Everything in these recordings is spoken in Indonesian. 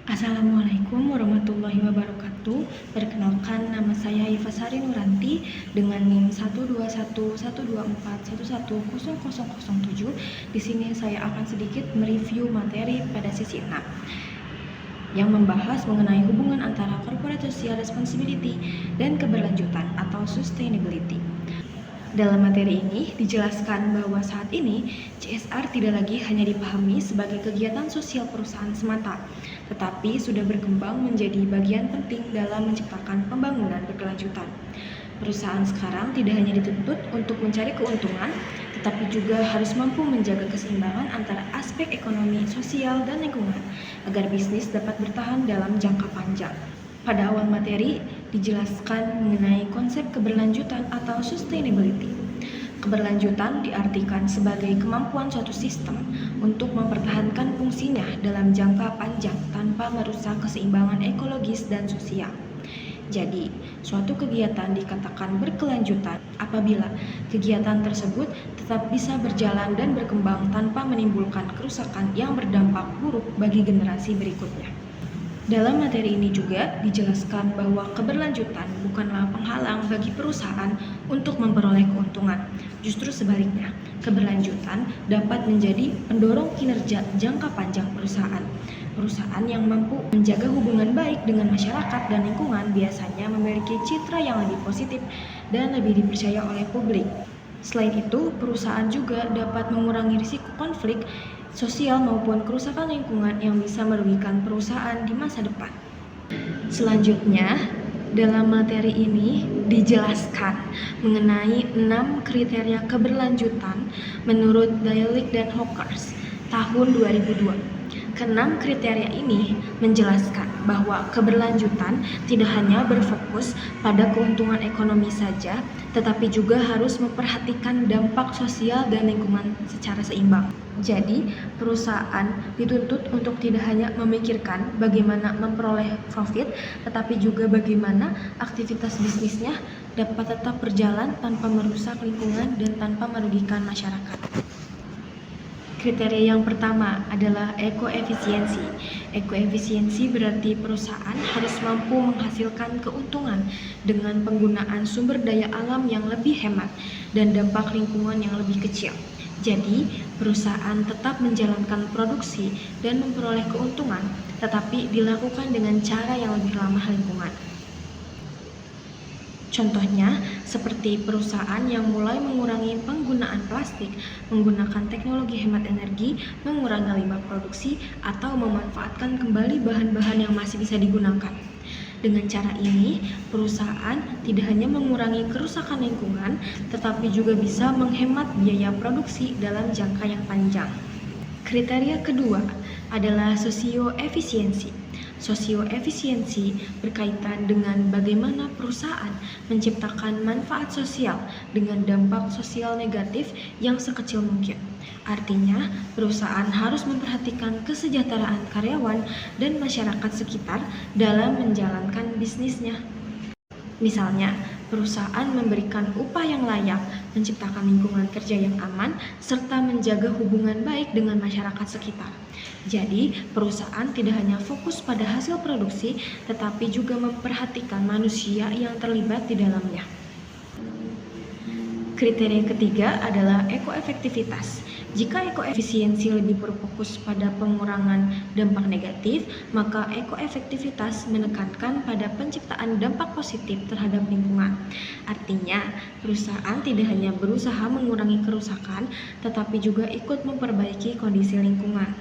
Assalamualaikum warahmatullahi wabarakatuh. Perkenalkan, nama saya Hifasari Nuranti dengan NIM 1211241100007. Di sini saya akan sedikit mereview materi pada sesi 6 yang membahas mengenai hubungan antara corporate social responsibility dan keberlanjutan atau sustainability. Dalam materi ini dijelaskan bahwa saat ini CSR tidak lagi hanya dipahami sebagai kegiatan sosial perusahaan semata, tetapi sudah berkembang menjadi bagian penting dalam menciptakan pembangunan berkelanjutan. Perusahaan sekarang tidak hanya dituntut untuk mencari keuntungan, tetapi juga harus mampu menjaga keseimbangan antara aspek ekonomi, sosial, dan lingkungan agar bisnis dapat bertahan dalam jangka panjang. Pada awal materi dijelaskan mengenai konsep keberlanjutan atau sustainability. Keberlanjutan diartikan sebagai kemampuan suatu sistem untuk mempertahankan fungsinya dalam jangka panjang tanpa merusak keseimbangan ekologis dan sosial. Jadi, suatu kegiatan dikatakan berkelanjutan apabila kegiatan tersebut tetap bisa berjalan dan berkembang tanpa menimbulkan kerusakan yang berdampak buruk bagi generasi berikutnya. Dalam materi ini juga dijelaskan bahwa keberlanjutan bukanlah penghalang bagi perusahaan untuk memperoleh keuntungan. Justru sebaliknya, keberlanjutan dapat menjadi pendorong kinerja jangka panjang perusahaan. Perusahaan yang mampu menjaga hubungan baik dengan masyarakat dan lingkungan biasanya memiliki citra yang lebih positif dan lebih dipercaya oleh publik. Selain itu, perusahaan juga dapat mengurangi risiko konflik sosial maupun kerusakan lingkungan yang bisa merugikan perusahaan di masa depan. Selanjutnya, dalam materi ini dijelaskan mengenai 6 kriteria keberlanjutan menurut Dailich dan Hawkers tahun 2002. Keenam kriteria ini menjelaskan bahwa keberlanjutan tidak hanya berfokus pada keuntungan ekonomi saja, tetapi juga harus memperhatikan dampak sosial dan lingkungan secara seimbang. Jadi, perusahaan dituntut untuk tidak hanya memikirkan bagaimana memperoleh profit, tetapi juga bagaimana aktivitas bisnisnya dapat tetap berjalan tanpa merusak lingkungan dan tanpa merugikan masyarakat. Kriteria yang pertama adalah ekoefisiensi. Ekoefisiensi berarti perusahaan harus mampu menghasilkan keuntungan dengan penggunaan sumber daya alam yang lebih hemat dan dampak lingkungan yang lebih kecil. Jadi, perusahaan tetap menjalankan produksi dan memperoleh keuntungan, tetapi dilakukan dengan cara yang lebih ramah lingkungan. Contohnya, seperti perusahaan yang mulai mengurangi penggunaan plastik, menggunakan teknologi hemat energi, mengurangi limbah produksi, atau memanfaatkan kembali bahan-bahan yang masih bisa digunakan. Dengan cara ini, perusahaan tidak hanya mengurangi kerusakan lingkungan, tetapi juga bisa menghemat biaya produksi dalam jangka yang panjang. Kriteria kedua adalah sosioefisiensi. Sosioefisiensi berkaitan dengan bagaimana perusahaan menciptakan manfaat sosial dengan dampak sosial negatif yang sekecil mungkin. Artinya, perusahaan harus memperhatikan kesejahteraan karyawan dan masyarakat sekitar dalam menjalankan bisnisnya. Misalnya, perusahaan memberikan upah yang layak, menciptakan lingkungan kerja yang aman, serta menjaga hubungan baik dengan masyarakat sekitar. Jadi, perusahaan tidak hanya fokus pada hasil produksi, tetapi juga memperhatikan manusia yang terlibat di dalamnya. Kriteria ketiga adalah ekoefektivitas. Jika ekoefisiensi lebih berfokus pada pengurangan dampak negatif, maka ekoefektivitas menekankan pada penciptaan dampak positif terhadap lingkungan. Artinya, perusahaan tidak hanya berusaha mengurangi kerusakan, tetapi juga ikut memperbaiki kondisi lingkungan.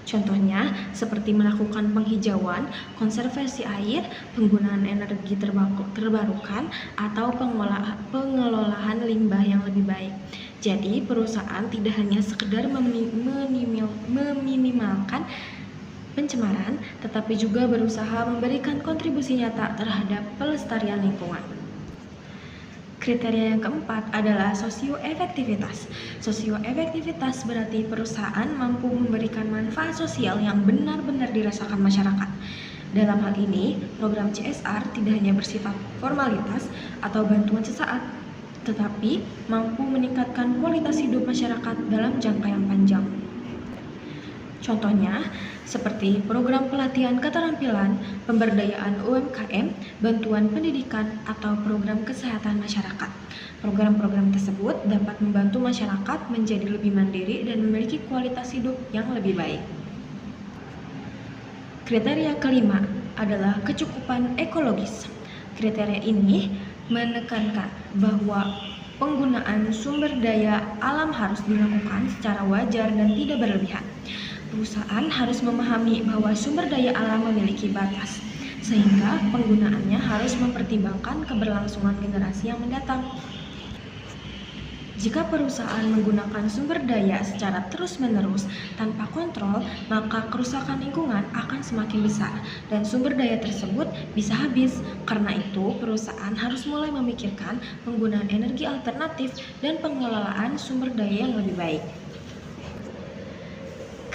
Contohnya, seperti melakukan penghijauan, konservasi air, penggunaan energi terbarukan, atau pengelolaan limbah yang lebih baik. Jadi, perusahaan tidak hanya sekedar meminimalkan pencemaran, tetapi juga berusaha memberikan kontribusi nyata terhadap pelestarian lingkungan. Kriteria yang keempat adalah sosioefektivitas. Sosioefektivitas berarti perusahaan mampu memberikan manfaat sosial yang benar-benar dirasakan masyarakat. Dalam hal ini, program CSR tidak hanya bersifat formalitas atau bantuan sesaat, tetapi mampu meningkatkan kualitas hidup masyarakat dalam jangka yang panjang. Contohnya, seperti program pelatihan keterampilan, pemberdayaan UMKM, bantuan pendidikan, atau program kesehatan masyarakat. Program-program tersebut dapat membantu masyarakat menjadi lebih mandiri dan memiliki kualitas hidup yang lebih baik. Kriteria kelima adalah kecukupan ekologis. Kriteria ini menekankan bahwa penggunaan sumber daya alam harus dilakukan secara wajar dan tidak berlebihan. Perusahaan harus memahami bahwa sumber daya alam memiliki batas, sehingga penggunaannya harus mempertimbangkan keberlangsungan generasi yang mendatang. Jika perusahaan menggunakan sumber daya secara terus-menerus tanpa kontrol, maka kerusakan lingkungan akan semakin besar dan sumber daya tersebut bisa habis. Karena itu, perusahaan harus mulai memikirkan penggunaan energi alternatif dan pengelolaan sumber daya yang lebih baik.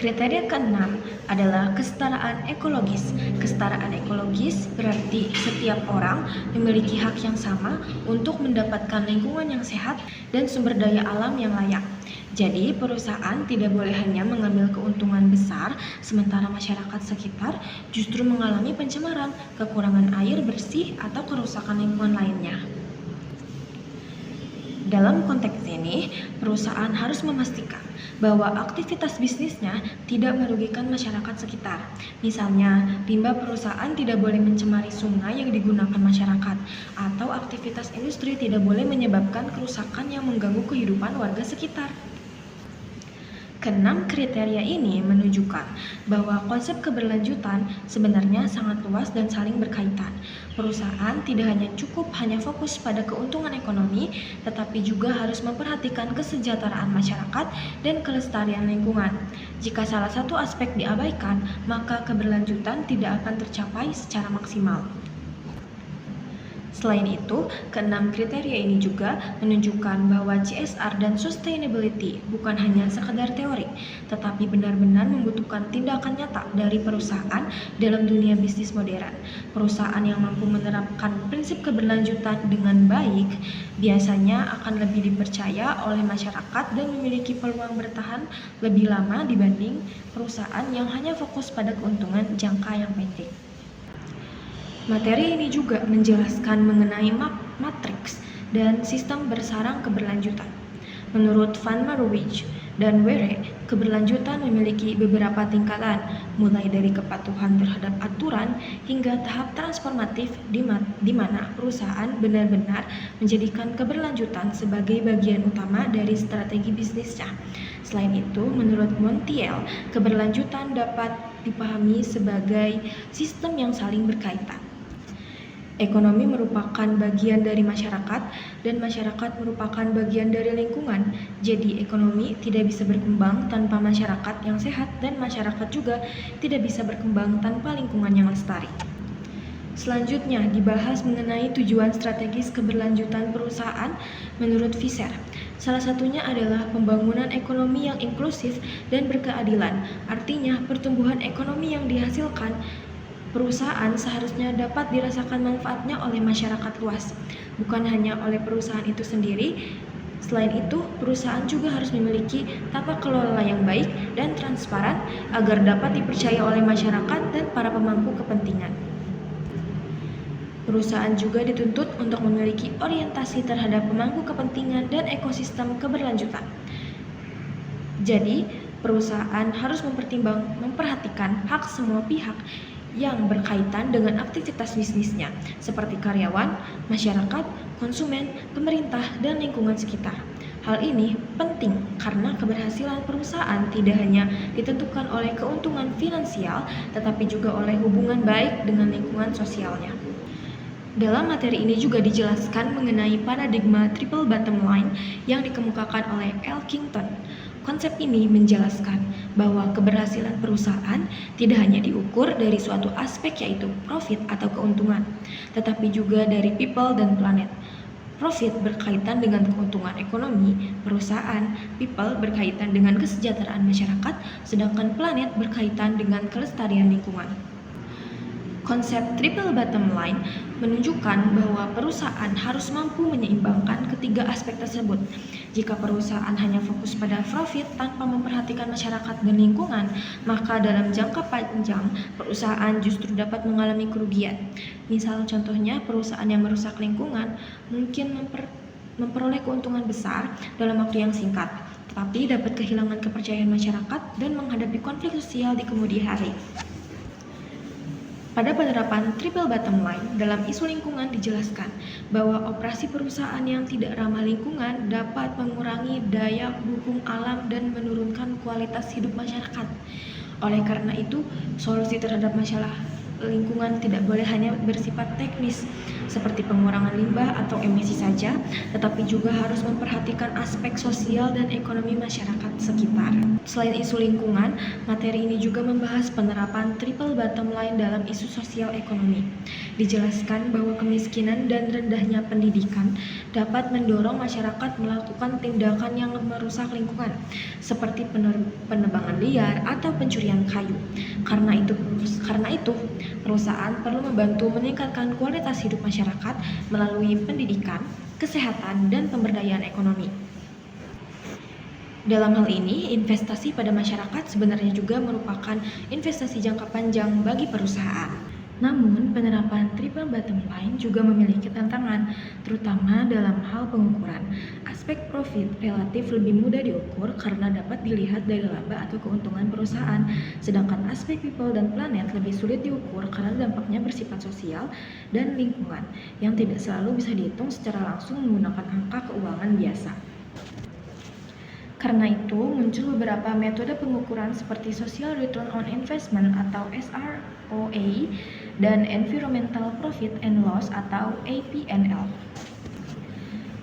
Kriteria keenam adalah kesetaraan ekologis. Kesetaraan ekologis berarti setiap orang memiliki hak yang sama untuk mendapatkan lingkungan yang sehat dan sumber daya alam yang layak. Jadi, perusahaan tidak boleh hanya mengambil keuntungan besar, sementara masyarakat sekitar justru mengalami pencemaran, kekurangan air bersih, atau kerusakan lingkungan lainnya. Dalam konteks ini, perusahaan harus memastikan bahwa aktivitas bisnisnya tidak merugikan masyarakat sekitar. Misalnya, limbah perusahaan tidak boleh mencemari sungai yang digunakan masyarakat, atau aktivitas industri tidak boleh menyebabkan kerusakan yang mengganggu kehidupan warga sekitar. Keenam kriteria ini menunjukkan bahwa konsep keberlanjutan sebenarnya sangat luas dan saling berkaitan. Perusahaan tidak hanya fokus pada keuntungan ekonomi, tetapi juga harus memperhatikan kesejahteraan masyarakat dan kelestarian lingkungan. Jika salah satu aspek diabaikan, maka keberlanjutan tidak akan tercapai secara maksimal. Selain itu, keenam kriteria ini juga menunjukkan bahwa CSR dan sustainability bukan hanya sekedar teori, tetapi benar-benar membutuhkan tindakan nyata dari perusahaan dalam dunia bisnis modern. Perusahaan yang mampu menerapkan prinsip keberlanjutan dengan baik biasanya akan lebih dipercaya oleh masyarakat dan memiliki peluang bertahan lebih lama dibanding perusahaan yang hanya fokus pada keuntungan jangka yang pendek. Materi ini juga menjelaskan mengenai matriks dan sistem bersarang keberlanjutan. Menurut Van Marwijk dan Were, keberlanjutan memiliki beberapa tingkatan, mulai dari kepatuhan terhadap aturan hingga tahap transformatif di mana perusahaan benar-benar menjadikan keberlanjutan sebagai bagian utama dari strategi bisnisnya. Selain itu, menurut Montiel, keberlanjutan dapat dipahami sebagai sistem yang saling berkaitan. Ekonomi merupakan bagian dari masyarakat dan masyarakat merupakan bagian dari lingkungan. Jadi ekonomi tidak bisa berkembang tanpa masyarakat yang sehat dan masyarakat juga tidak bisa berkembang tanpa lingkungan yang lestari. Selanjutnya dibahas mengenai tujuan strategis keberlanjutan perusahaan menurut Visser. Salah satunya adalah pembangunan ekonomi yang inklusif dan berkeadilan. Artinya pertumbuhan ekonomi yang dihasilkan perusahaan seharusnya dapat dirasakan manfaatnya oleh masyarakat luas, bukan hanya oleh perusahaan itu sendiri. Selain itu, perusahaan juga harus memiliki tata kelola yang baik dan transparan agar dapat dipercaya oleh masyarakat dan para pemangku kepentingan. Perusahaan juga dituntut untuk memiliki orientasi terhadap pemangku kepentingan dan ekosistem keberlanjutan. Jadi, perusahaan harus memperhatikan hak semua pihak yang berkaitan dengan aktivitas bisnisnya, seperti karyawan, masyarakat, konsumen, pemerintah, dan lingkungan sekitar. Hal ini penting karena keberhasilan perusahaan tidak hanya ditentukan oleh keuntungan finansial, tetapi juga oleh hubungan baik dengan lingkungan sosialnya. Dalam materi ini juga dijelaskan mengenai paradigma triple bottom line yang dikemukakan oleh Elkington. Konsep ini menjelaskan bahwa keberhasilan perusahaan tidak hanya diukur dari suatu aspek yaitu profit atau keuntungan, tetapi juga dari people dan planet. Profit berkaitan dengan keuntungan ekonomi perusahaan, people berkaitan dengan kesejahteraan masyarakat, sedangkan planet berkaitan dengan kelestarian lingkungan. Konsep triple bottom line menunjukkan bahwa perusahaan harus mampu menyeimbangkan ketiga aspek tersebut. Jika perusahaan hanya fokus pada profit tanpa memperhatikan masyarakat dan lingkungan, maka dalam jangka panjang perusahaan justru dapat mengalami kerugian. Misal contohnya perusahaan yang merusak lingkungan mungkin memperoleh keuntungan besar dalam waktu yang singkat, tetapi dapat kehilangan kepercayaan masyarakat dan menghadapi konflik sosial di kemudian hari. Pada penerapan triple bottom line, dalam isu lingkungan dijelaskan bahwa operasi perusahaan yang tidak ramah lingkungan dapat mengurangi daya dukung alam dan menurunkan kualitas hidup masyarakat. Oleh karena itu, solusi terhadap masalah lingkungan tidak boleh hanya bersifat teknis, seperti pengurangan limbah atau emisi saja, tetapi juga harus memperhatikan aspek sosial dan ekonomi masyarakat sekitar. Selain isu lingkungan, materi ini juga membahas penerapan triple bottom line dalam isu sosial ekonomi. Dijelaskan bahwa kemiskinan dan rendahnya pendidikan dapat mendorong masyarakat melakukan tindakan yang merusak lingkungan, seperti penebangan liar atau pencurian kayu. Karena itu, perusahaan perlu membantu meningkatkan kualitas hidup masyarakat melalui pendidikan, kesehatan, dan pemberdayaan ekonomi. Dalam hal ini, investasi pada masyarakat sebenarnya juga merupakan investasi jangka panjang bagi perusahaan. Namun, penerapan triple bottom line juga memiliki tantangan, terutama dalam hal pengukuran. Aspek profit relatif lebih mudah diukur karena dapat dilihat dari laba atau keuntungan perusahaan, sedangkan aspek people dan planet lebih sulit diukur karena dampaknya bersifat sosial dan lingkungan, yang tidak selalu bisa dihitung secara langsung menggunakan angka keuangan biasa. Karena itu, muncul beberapa metode pengukuran seperti Social Return on Investment atau SROA dan Environmental Profit and Loss atau APNL.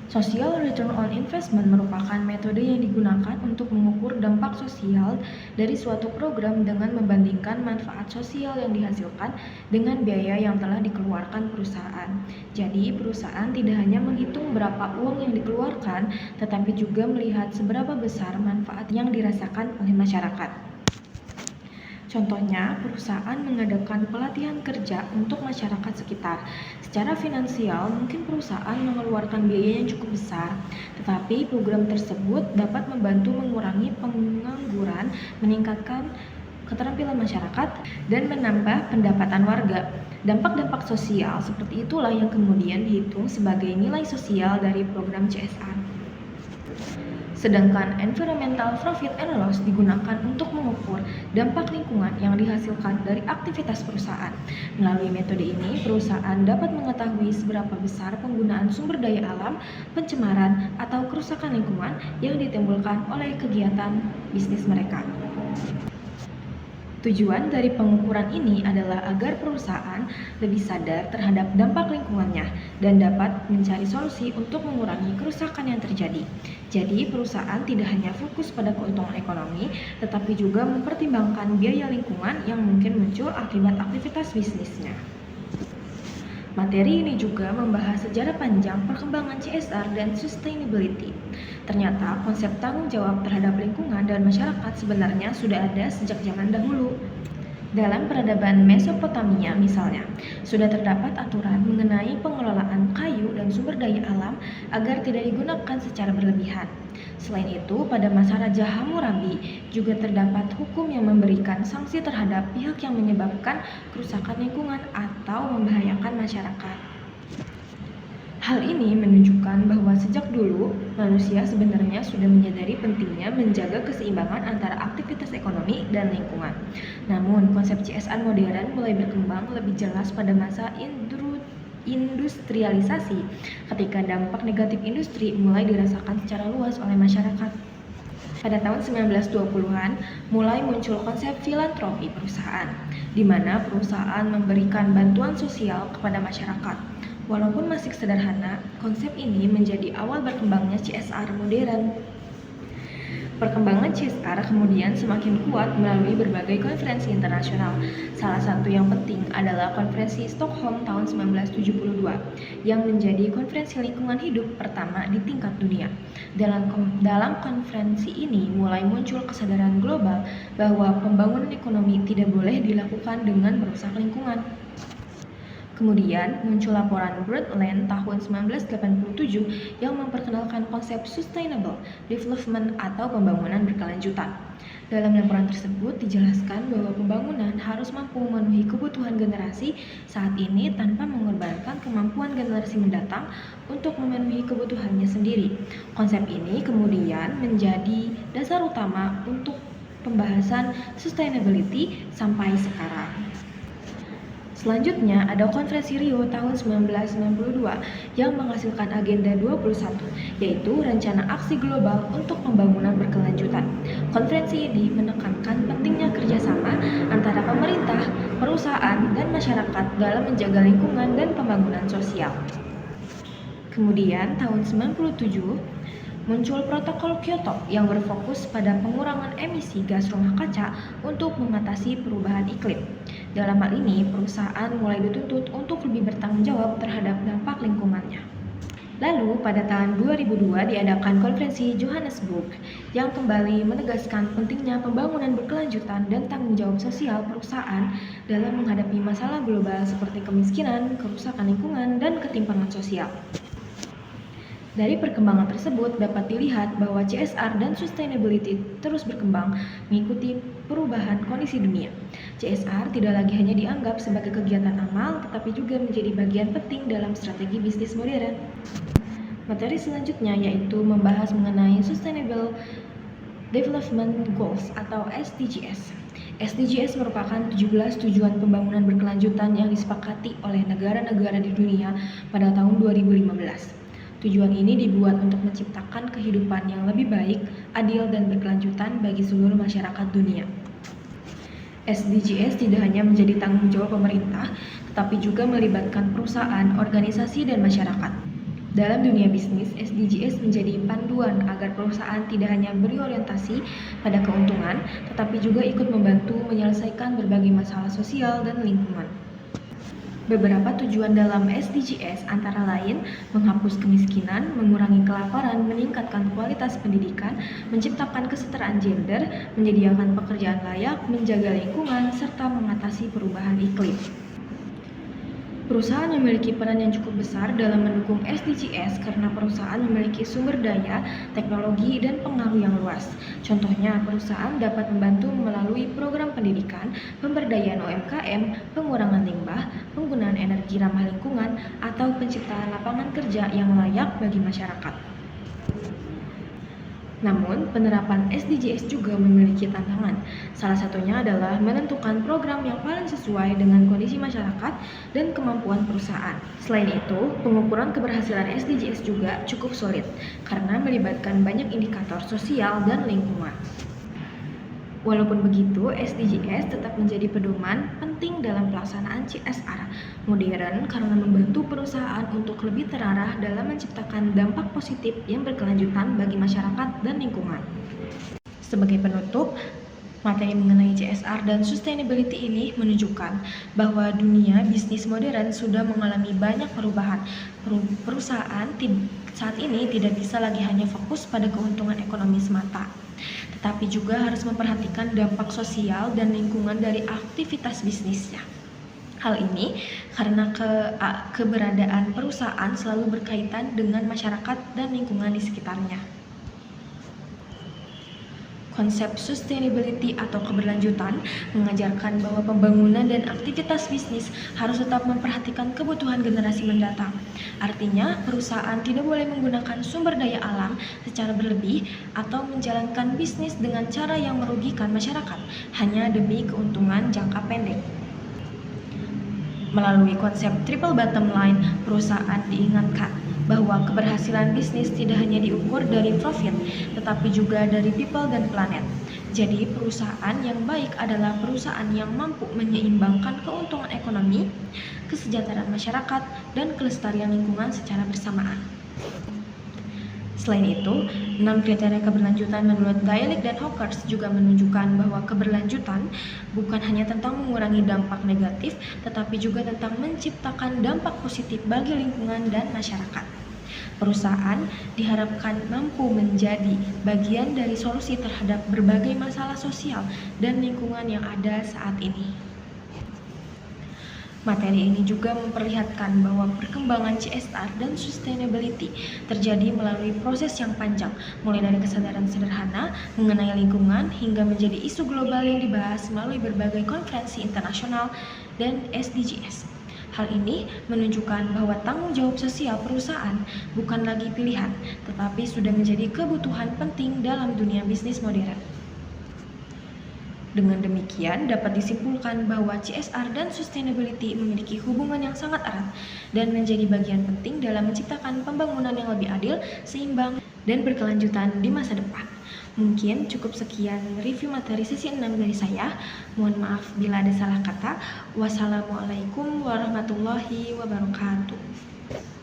Social Return on Investment merupakan metode yang digunakan untuk mengukur dampak sosial dari suatu program dengan membandingkan manfaat sosial yang dihasilkan dengan biaya yang telah dikeluarkan perusahaan. Jadi, perusahaan tidak hanya menghitung berapa uang yang dikeluarkan, tetapi juga melihat seberapa besar manfaat yang dirasakan oleh masyarakat. Contohnya, perusahaan mengadakan pelatihan kerja untuk masyarakat sekitar. Secara finansial, mungkin perusahaan mengeluarkan biaya yang cukup besar, tetapi program tersebut dapat membantu mengurangi pengangguran, meningkatkan keterampilan masyarakat, dan menambah pendapatan warga. Dampak-dampak sosial seperti itulah yang kemudian dihitung sebagai nilai sosial dari program CSR. Sedangkan environmental profit and loss digunakan untuk mengukur dampak lingkungan yang dihasilkan dari aktivitas perusahaan. Melalui metode ini, perusahaan dapat mengetahui seberapa besar penggunaan sumber daya alam, pencemaran, atau kerusakan lingkungan yang ditimbulkan oleh kegiatan bisnis mereka. Tujuan dari pengukuran ini adalah agar perusahaan lebih sadar terhadap dampak lingkungannya dan dapat mencari solusi untuk mengurangi kerusakan yang terjadi. Jadi, perusahaan tidak hanya fokus pada keuntungan ekonomi, tetapi juga mempertimbangkan biaya lingkungan yang mungkin muncul akibat aktivitas bisnisnya. Materi ini juga membahas sejarah panjang perkembangan CSR dan sustainability. Ternyata konsep tanggung jawab terhadap lingkungan dan masyarakat sebenarnya sudah ada sejak zaman dahulu. Dalam peradaban Mesopotamia misalnya, sudah terdapat aturan mengenai pengelolaan kayu dan sumber daya alam agar tidak digunakan secara berlebihan. Selain itu, pada masa Raja Hammurabi juga terdapat hukum yang memberikan sanksi terhadap pihak yang menyebabkan kerusakan lingkungan atau membahayakan masyarakat. Hal ini menunjukkan bahwa sejak dulu, manusia sebenarnya sudah menyadari pentingnya menjaga keseimbangan antara aktivitas ekonomi dan lingkungan. Namun, konsep CSR modern mulai berkembang lebih jelas pada masa industrialisasi, ketika dampak negatif industri mulai dirasakan secara luas oleh masyarakat. Pada tahun 1920-an, mulai muncul konsep filantropi perusahaan, di mana perusahaan memberikan bantuan sosial kepada masyarakat. Walaupun masih sederhana, konsep ini menjadi awal berkembangnya CSR modern. Perkembangan CSR kemudian semakin kuat melalui berbagai konferensi internasional. Salah satu yang penting adalah Konferensi Stockholm tahun 1972 yang menjadi konferensi lingkungan hidup pertama di tingkat dunia. Dalam konferensi ini mulai muncul kesadaran global bahwa pembangunan ekonomi tidak boleh dilakukan dengan merusak lingkungan. Kemudian muncul laporan Brundtland tahun 1987 yang memperkenalkan konsep sustainable development atau pembangunan berkelanjutan. Dalam laporan tersebut dijelaskan bahwa pembangunan harus mampu memenuhi kebutuhan generasi saat ini tanpa mengorbankan kemampuan generasi mendatang untuk memenuhi kebutuhannya sendiri. Konsep ini kemudian menjadi dasar utama untuk pembahasan sustainability sampai sekarang. Selanjutnya ada Konferensi Rio tahun 1992 yang menghasilkan agenda 21, yaitu Rencana Aksi Global untuk Pembangunan Berkelanjutan. Konferensi ini menekankan pentingnya kerjasama antara pemerintah, perusahaan, dan masyarakat dalam menjaga lingkungan dan pembangunan sosial. Kemudian tahun 1997 muncul Protokol Kyoto yang berfokus pada pengurangan emisi gas rumah kaca untuk mengatasi perubahan iklim. Dalam hal ini, perusahaan mulai dituntut untuk lebih bertanggung jawab terhadap dampak lingkungannya. Lalu, pada tahun 2002 diadakan Konferensi Johannesburg yang kembali menegaskan pentingnya pembangunan berkelanjutan dan tanggung jawab sosial perusahaan dalam menghadapi masalah global seperti kemiskinan, kerusakan lingkungan, dan ketimpangan sosial. Dari perkembangan tersebut dapat dilihat bahwa CSR dan sustainability terus berkembang mengikuti perubahan kondisi dunia. CSR tidak lagi hanya dianggap sebagai kegiatan amal, tetapi juga menjadi bagian penting dalam strategi bisnis modern. Materi selanjutnya yaitu membahas mengenai Sustainable Development Goals atau SDGs. SDGs merupakan 17 tujuan pembangunan berkelanjutan yang disepakati oleh negara-negara di dunia pada tahun 2015. Tujuan ini dibuat untuk menciptakan kehidupan yang lebih baik, adil, dan berkelanjutan bagi seluruh masyarakat dunia. SDGs tidak hanya menjadi tanggung jawab pemerintah, tetapi juga melibatkan perusahaan, organisasi, dan masyarakat. Dalam dunia bisnis, SDGs menjadi panduan agar perusahaan tidak hanya berorientasi pada keuntungan, tetapi juga ikut membantu menyelesaikan berbagai masalah sosial dan lingkungan. Beberapa tujuan dalam SDGs antara lain menghapus kemiskinan, mengurangi kelaparan, meningkatkan kualitas pendidikan, menciptakan kesetaraan gender, menyediakan pekerjaan layak, menjaga lingkungan, serta mengatasi perubahan iklim. Perusahaan memiliki peran yang cukup besar dalam mendukung SDGs karena perusahaan memiliki sumber daya, teknologi, dan pengaruh yang luas. Contohnya, perusahaan dapat membantu melalui program pendidikan, pemberdayaan UMKM, pengurangan limbah, penggunaan energi ramah lingkungan, atau penciptaan lapangan kerja yang layak bagi masyarakat. Namun, penerapan SDGs juga memiliki tantangan. Salah satunya adalah menentukan program yang paling sesuai dengan kondisi masyarakat dan kemampuan perusahaan. Selain itu, pengukuran keberhasilan SDGs juga cukup sulit karena melibatkan banyak indikator sosial dan lingkungan. Walaupun begitu, SDGs tetap menjadi pedoman penting dalam pelaksanaan CSR modern karena membantu perusahaan untuk lebih terarah dalam menciptakan dampak positif yang berkelanjutan bagi masyarakat dan lingkungan. Sebagai penutup, materi mengenai CSR dan sustainability ini menunjukkan bahwa dunia bisnis modern sudah mengalami banyak perubahan. Perusahaan saat ini tidak bisa lagi hanya fokus pada keuntungan ekonomi semata, tetapi juga harus memperhatikan dampak sosial dan lingkungan dari aktivitas bisnisnya. Hal ini karena keberadaan perusahaan selalu berkaitan dengan masyarakat dan lingkungan di sekitarnya. Konsep sustainability atau keberlanjutan mengajarkan bahwa pembangunan dan aktivitas bisnis harus tetap memperhatikan kebutuhan generasi mendatang. Artinya, perusahaan tidak boleh menggunakan sumber daya alam secara berlebih atau menjalankan bisnis dengan cara yang merugikan masyarakat hanya demi keuntungan jangka pendek. Melalui konsep triple bottom line, perusahaan diingatkan bahwa keberhasilan bisnis tidak hanya diukur dari profit, tetapi juga dari people dan planet. Jadi, perusahaan yang baik adalah perusahaan yang mampu menyeimbangkan keuntungan ekonomi, kesejahteraan masyarakat, dan kelestarian lingkungan secara bersamaan. Selain itu, 6 kriteria keberlanjutan menurut Gaelic dan Hawkers juga menunjukkan bahwa keberlanjutan bukan hanya tentang mengurangi dampak negatif, tetapi juga tentang menciptakan dampak positif bagi lingkungan dan masyarakat. Perusahaan diharapkan mampu menjadi bagian dari solusi terhadap berbagai masalah sosial dan lingkungan yang ada saat ini. Materi ini juga memperlihatkan bahwa perkembangan CSR dan sustainability terjadi melalui proses yang panjang, mulai dari kesadaran sederhana mengenai lingkungan hingga menjadi isu global yang dibahas melalui berbagai konferensi internasional dan SDGs. Hal ini menunjukkan bahwa tanggung jawab sosial perusahaan bukan lagi pilihan, tetapi sudah menjadi kebutuhan penting dalam dunia bisnis modern. Dengan demikian, dapat disimpulkan bahwa CSR dan sustainability memiliki hubungan yang sangat erat dan menjadi bagian penting dalam menciptakan pembangunan yang lebih adil, seimbang, dan berkelanjutan di masa depan. Mungkin cukup sekian review materi sesi 6 dari saya. Mohon maaf bila ada salah kata. Wassalamualaikum warahmatullahi wabarakatuh.